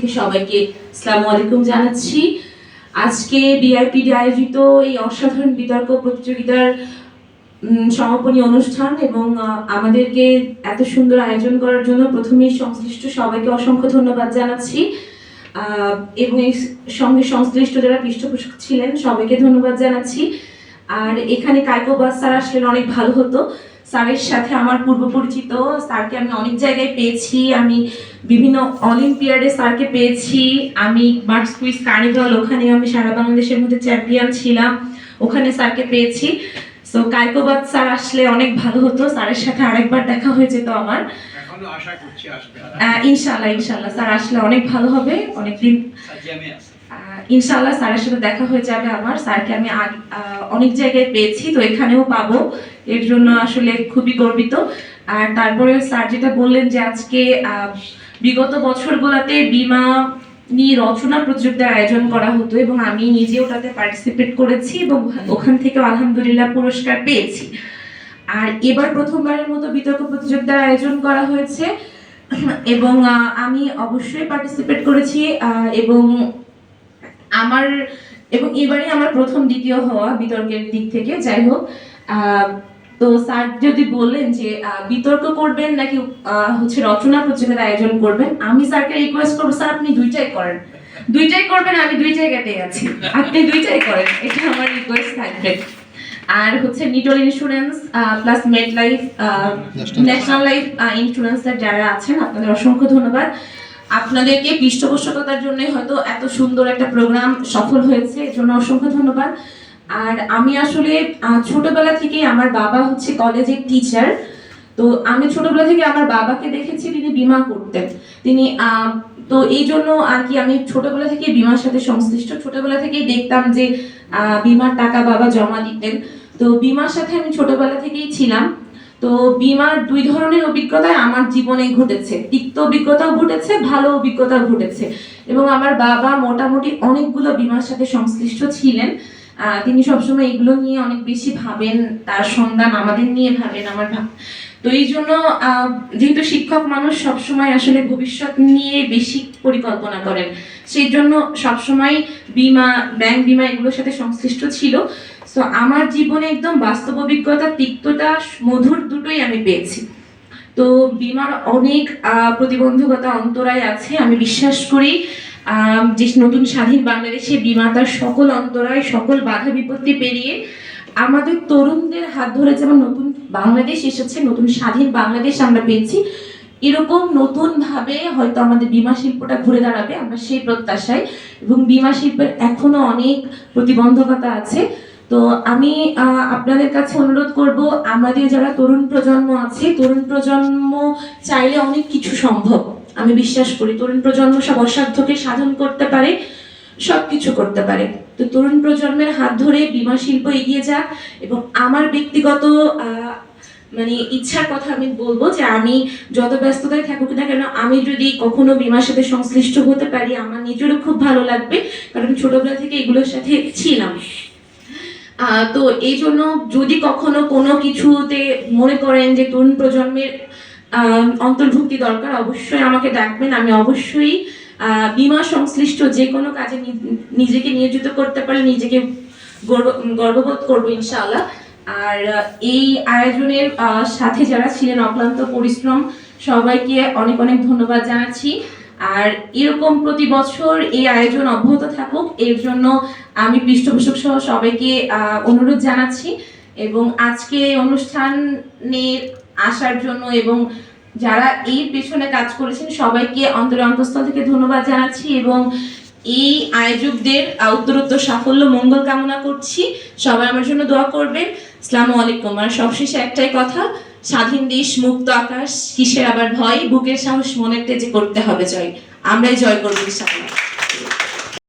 থেকে সবাইকে আসসালামু আলাইকুম জানাচ্ছি। আজকে বিআইপিডি আয়োজিত এই অসাধারণ বিতর্ক প্রতিযোগিতার সমাপনী অনুষ্ঠান এবং আমাদেরকে এত সুন্দর আয়োজন করার জন্য প্রথমেই সংশ্লিষ্ট সবাইকে অসংখ্য ধন্যবাদ জানাচ্ছি এবং এই সঙ্গে সংশ্লিষ্ট যারা পৃষ্ঠপোষক ছিলেন সবাইকে ধন্যবাদ জানাচ্ছি। আর এখানে কায়কোবাদ স্যার আসলে অনেক ভালো হতো। স্যারের সাথে আমার পূর্ব পরিচিত, স্যারকে আমি অনেক জায়গায় পেয়েছি, আমি বিভিন্ন অলিম্পিয়াডে স্যারকে পেয়েছি, আমি বার্ডস কুইজ কার্নিভাল ওখানে আমি সারা বাংলাদেশের মধ্যে চ্যাম্পিয়ন ছিলাম, ওখানে স্যারকে পেয়েছি। সো কায়কোবাদ স্যার আসলে অনেক ভালো হতো, স্যারের সাথে আরেকবার দেখা হয়ে যেত আমার। ইনশাআল্লাহ ইনশাআল্লাহ স্যার আসলে অনেক ভালো হবে, অনেকদিন ইনশাআল্লাহ স্যারের সাথে দেখা হয়ে যাবে আমার। স্যারকে আমি অনেক জায়গায় পেয়েছি, তো এখানেও পাবো, এর জন্য আসলে খুবই গর্বিত। আর তারপরে স্যার যেটা বললেন যে আজকে বিগত বছরগুলোতে বীমা নিয়ে রচনা প্রতিযোগিতার আয়োজন করা হতো এবং আমি নিজে ওটাতে পার্টিসিপেট করেছি এবং ওখান থেকে আলহামদুলিল্লাহ পুরস্কার পেয়েছি। আর এবার প্রথমবারের মতো বিতর্ক প্রতিযোগিতার আয়োজন করা হয়েছে এবং আমি অবশ্যই পার্টিসিপেট করেছি এবং এবারে আমার প্রথম দ্বিতীয় হওয়া বিতর্কের দিক থেকে। যাই হোক, তো স্যার যদি বললেন যে বিতর্ক করবেন নাকি হচ্ছে রচনা প্রতিযোগিতার আয়োজন করবেন, আমি স্যারকে রিকোয়েস্ট করবো স্যার আপনি দুইটাই করেন, দুইটাই করবেন, আমি দুই জায়গাতেই আছি, আপনি দুইটাই করেন, এটা আমার রিকোয়েস্ট থাকবে। আর হচ্ছে Nitol insurance plus MetLife, national life ইন্স্যুরেন্সের যারা আছেন আপনাদের অসংখ্য ধন্যবাদ। আপনাদেরকে পৃষ্ঠপোষকতার জন্য হয়তো এত সুন্দর একটা প্রোগ্রাম সফল হয়েছে, এর জন্য অসংখ্য ধন্যবাদ। আর আমি আসলে ছোটবেলা থেকে, আমার বাবা হচ্ছে কলেজের টিচার, তো আমি ছোটবেলা থেকে আমার বাবাকে দেখেছি তিনি বীমা করতেন, তিনি তো এই জন্য আর কি আমি ছোটবেলা থেকে বীমার সাথে সংশ্লিষ্ট, ছোটবেলা থেকেই দেখতাম যে বীমার টাকা বাবা জমা দিতেন, তো বীমার সাথে আমি ছোটবেলা থেকেই ছিলাম। তো বীমার দুই ধরনের অভিজ্ঞতা আমার জীবনে ঘটেছে, তিক্ত অভিজ্ঞতাও ঘটেছে, ভালো অভিজ্ঞতাও ঘটেছে এবং আমার বাবা মোটামুটি অনেকগুলো বীমার সাথে সংশ্লিষ্ট ছিলেন। তিনি সবসময় এগুলো নিয়ে অনেক বেশি ভাবেন, তার সন্ধান আমাদের নিয়ে ভাবেন, তো এই জন্য যেহেতু শিক্ষক মানুষ সবসময় আসলে ভবিষ্যৎ নিয়ে বেশি পরিকল্পনা করেন, সেই জন্য সবসময় বীমা, ব্যাংক বীমা এগুলোর সাথে সংশ্লিষ্ট ছিল। তো আমার জীবনে একদম বাস্তব অভিজ্ঞতা, তিক্ততা মধুর দুটোই আমি পেয়েছি। তো বীমার অনেক প্রতিবন্ধকতা অন্তরায় আছে, আমি বিশ্বাস করি যে নতুন স্বাধীন বাংলাদেশে বীমা তার সকল অন্তরায়, সকল বাধা বিপত্তি পেরিয়ে আমাদের তরুণদের হাত ধরে যেমন নতুন বাংলাদেশ এসেছে, নতুন স্বাধীন বাংলাদেশ আমরা পেয়েছি, এরকম নতুন ভাবে হয়তো আমাদের বীমা শিল্পটা ঘুরে দাঁড়াবে, আমরা সেই প্রত্যাশায়। এবং বীমা শিল্পের এখনো অনেক প্রতিবন্ধকতা আছে। তো আমি আপনাদের কাছে অনুরোধ করব, আমাদের যারা তরুণ প্রজন্ম আছে, তরুণ প্রজন্ম চাইলে অনেক কিছু সম্ভব, আমি বিশ্বাস করি তরুণ প্রজন্ম সব অসাধ্যকে সাধন করতে পারে, সবকিছু করতে পারে। তো তরুণ প্রজন্মের হাত ধরে বীমা শিল্প এগিয়ে যাক। এবং আমার ব্যক্তিগত মানে ইচ্ছার কথা আমি বলবো যে আমি যত ব্যস্ততায় থাকুক না কেন, আমি যদি কখনো বীমার সাথে সংশ্লিষ্ট হতে পারি আমার নিজেরও খুব ভালো লাগবে, কারণ ছোটবেলা থেকে এগুলোর সাথে ছিলাম। তো এই জন্য যদি কখনো কোনো কিছুতে মনে করেন যে তরুণ প্রজন্মের অন্তর্ভুক্তি দরকার, অবশ্যই আমাকে ডাকবেন, আমি অবশ্যই বীমা সংশ্লিষ্ট যে কোনো কাজে নিজেকে নিয়োজিত করতে পারলে নিজেকে গর্ববোধ করবো ইনশাআল্লাহ। আর এই আয়োজনের সাথে যারা ছিলেন অক্লান্ত পরিশ্রম, সবাইকে অনেক অনেক ধন্যবাদ জানাচ্ছি। আর এরকম প্রতি বছর এই আয়োজন অব্যাহত থাকুক, এর জন্য আমি পৃষ্ঠপোষক সহ সবাইকে অনুরোধ জানাচ্ছি। এবং আজকে অনুষ্ঠানে আসার জন্য এবং যারা এই পেছনে কাজ করেছেন সবাইকে অন্তরস্থল থেকে ধন্যবাদ জানাচ্ছি এবং এই আয়োজকদের উত্তরোত্তর সাফল্য মঙ্গল কামনা করছি। সবাই আমার জন্য দোয়া করবেন। আসসালামু আলাইকুম। আর সবশেষে একটাই কথা, স্বাধীন দেশ, মুক্ত আকাশ, কিসের আবার ভয়, বুকের সাহস, মনের তেজে করতে হবে জয়, আমরাই জয় করবো ইনশাআল্লাহ।